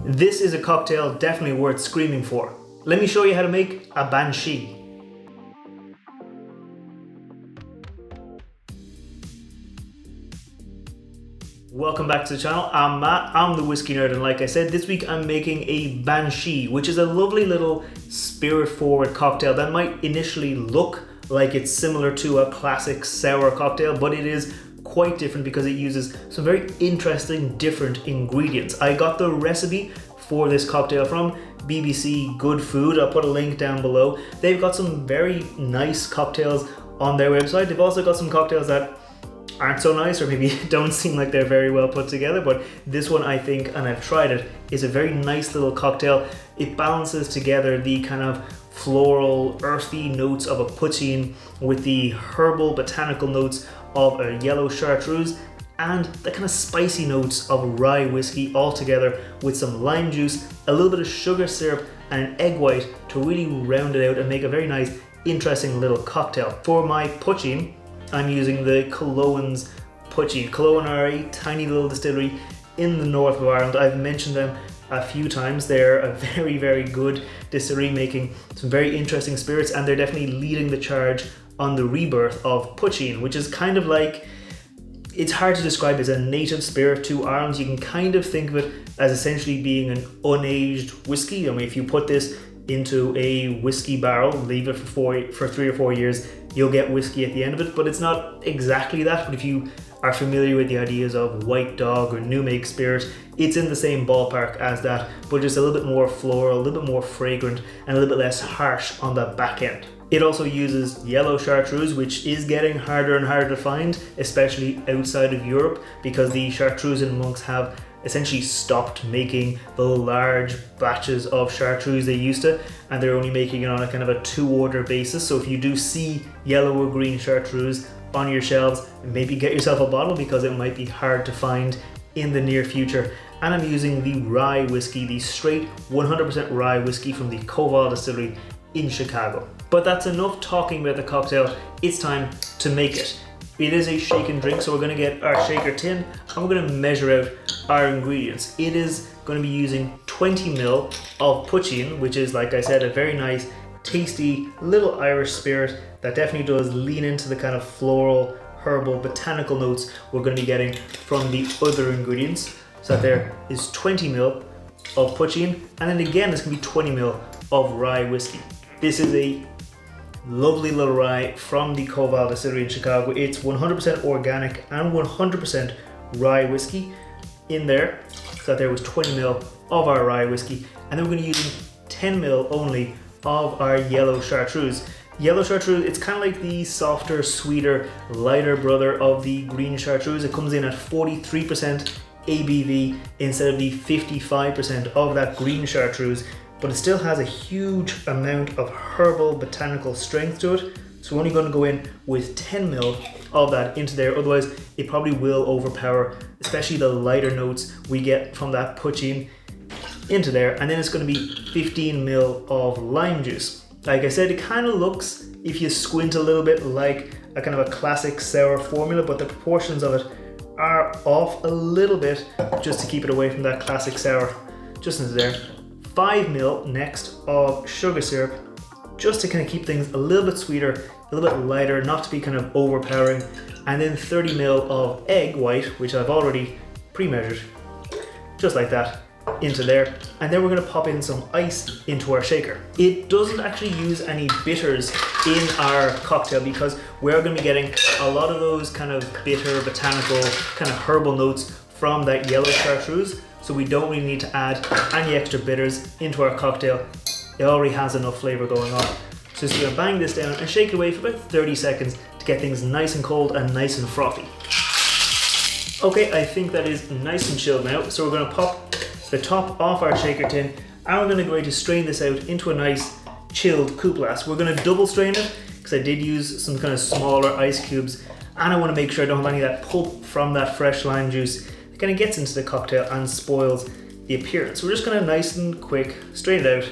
This is a cocktail definitely worth screaming for. Let me show you how to make a Banshee. Welcome back to the channel. I'm Matt, I'm the Whiskey Nerd, and like I said, this week I'm making a Banshee, which is a lovely little spirit-forward cocktail that might initially look like it's similar to a classic sour cocktail, but it is quite different because it uses some very interesting different ingredients. I got the recipe for this cocktail from BBC Good Food. I'll put a link down below. They've got some very nice cocktails on their website. They've also got some cocktails that aren't so nice or maybe don't seem like they're very well put together, but this one I think, and I've tried it, is a very nice little cocktail. It balances together the kind of floral, earthy notes of a poitín with the herbal, botanical notes of a Yellow Chartreuse and the kind of spicy notes of Rye Whiskey all together with some lime juice, a little bit of sugar syrup and an egg white to really round it out and make a very nice, interesting little cocktail. For my poitín, I'm using the Killowen's Poitín. Killowen are a tiny little distillery in the north of Ireland. I've mentioned them a few times. They're a very, very good distillery making some very interesting spirits, and they're definitely leading the charge on the rebirth of poitín, which is kind of like, it's hard to describe as a native spirit to Ireland. You can kind of think of it as essentially being an unaged whiskey. I mean, if you put this into a whiskey barrel, leave it for 3 or 4 years, you'll get whiskey at the end of it, but it's not exactly that. But if you are familiar with the ideas of White Dog or New Make Spirit, it's in the same ballpark as that, but just a little bit more floral, a little bit more fragrant, and a little bit less harsh on the back end. It also uses Yellow Chartreuse, which is getting harder and harder to find, especially outside of Europe, because the Chartreuse monks have essentially stopped making the large batches of chartreuse they used to, and they're only making it on a kind of a 2-order basis. So if you do see yellow or green chartreuse on your shelves, maybe get yourself a bottle because it might be hard to find in the near future. And I'm using the Rye Whiskey, the straight 100% Rye Whiskey from the Coupe distillery in Chicago. But that's enough talking about the cocktail. It's time to make it. It is a shake and drink, so we're going to get our shaker tin and we're going to measure out our ingredients. It is going to be using 20 ml of poitín, which is, like I said, a very nice, tasty little Irish spirit that definitely does lean into the kind of floral, herbal, botanical notes we're going to be getting from the other ingredients. So that there is 20 ml of poitín, and then again there's going to be 20 ml of Rye Whiskey. This is a lovely little rye from the Koval distillery in Chicago. It's 100% organic and 100% rye whiskey in there. So that there was 20 ml of our rye whiskey, and then we're going to be using 10 ml only of our Yellow Chartreuse. Yellow Chartreuse, it's kind of like the softer, sweeter, lighter brother of the green Chartreuse. It comes in at 43% ABV instead of the 55% of that green Chartreuse, but it still has a huge amount of herbal botanical strength to it. So we're only going to go in with 10 ml of that into there, otherwise it probably will overpower, especially the lighter notes we get from that poitín into there. And then it's going to be 15 ml of lime juice. Like I said, it kind of looks, if you squint a little bit, like a kind of a classic sour formula, but the proportions of it are off a little bit just to keep it away from that classic sour. Just into there. 5 ml next of sugar syrup, just to kind of keep things a little bit sweeter, a little bit lighter, not to be kind of overpowering. And then 30 ml of egg white, which I've already pre-measured, just like that, into there. And then we're going to pop in some ice into our shaker. It doesn't actually use any bitters in our cocktail because we're going to be getting a lot of those kind of bitter, botanical, kind of herbal notes from that Yellow Chartreuse. So we don't really need to add any extra bitters into our cocktail. It already has enough flavor going on. So just gonna bang this down and shake it away for about 30 seconds to get things nice and cold and nice and frothy. Okay, I think that is nice and chilled now. So we're gonna pop the top off our shaker tin and we're gonna go to strain this out into a nice chilled coupe glass. We're gonna double strain it because I did use some kind of smaller ice cubes, and I wanna make sure I don't have any of that pulp from that fresh lime juice. It kind of gets into the cocktail and spoils the appearance. We're just going to nice and quick strain it out,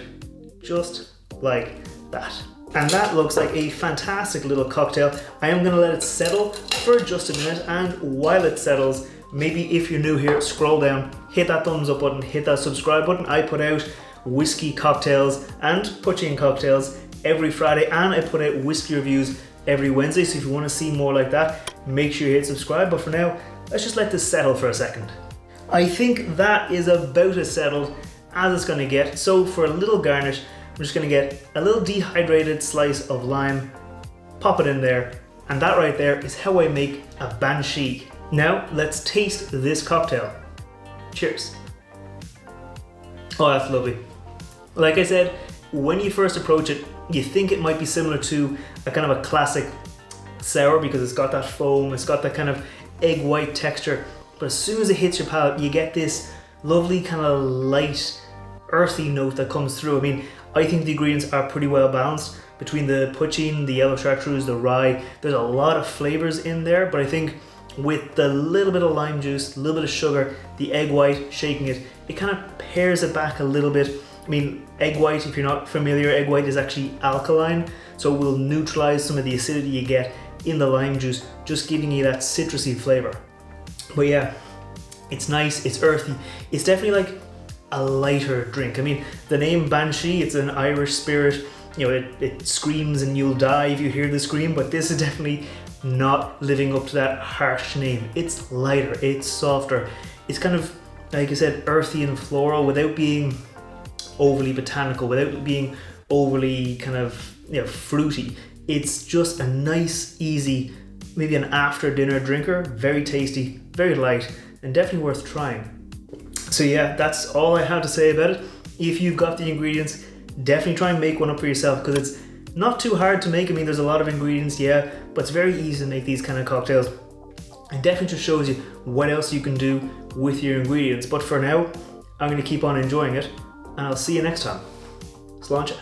just like that. And that looks like a fantastic little cocktail. I am going to let it settle for just a minute, and while it settles, maybe if you're new here, scroll down, hit that thumbs up button, hit that subscribe button. I put out whiskey cocktails and poitín cocktails every Friday, and I put out whiskey reviews every Wednesday. So if you want to see more like that, make sure you hit subscribe. But for now, let's just let this settle for a second. I think that is about as settled as it's going to get. So for a little garnish, I'm just going to get a little dehydrated slice of lime, pop it in there, and that right there is how I make a Banshee. Now let's taste this cocktail. Cheers. Oh, that's lovely. Like I said, when you first approach it, you think it might be similar to a kind of a classic sour because it's got that foam, it's got that kind of egg white texture. But as soon as it hits your palate, you get this lovely kind of light, earthy note that comes through. I mean, I think the ingredients are pretty well balanced between the poitín, the yellow chartreuse, the rye. There's a lot of flavors in there, but I think with the little bit of lime juice, a little bit of sugar, the egg white, shaking it, it kind of pairs it back a little bit. I mean, egg white, if you're not familiar, egg white is actually alkaline, so it will neutralize some of the acidity you get in the lime juice, just giving you that citrusy flavor. But yeah, it's nice, it's earthy. It's definitely like a lighter drink. I mean, the name Banshee, it's an Irish spirit. You know, it screams and you'll die if you hear the scream, but this is definitely not living up to that harsh name. It's lighter, it's softer. It's kind of, like I said, earthy and floral without being overly botanical, without being overly kind of, you know, fruity. It's just a nice, easy, maybe an after dinner drinker. Very tasty, very light, and definitely worth trying. So yeah, that's all I have to say about it. If you've got the ingredients, definitely try and make one up for yourself because it's not too hard to make. I mean, there's a lot of ingredients, yeah, but it's very easy to make these kind of cocktails. It definitely just shows you what else you can do with your ingredients. But for now, I'm going to keep on enjoying it, and I'll see you next time. Sláinte.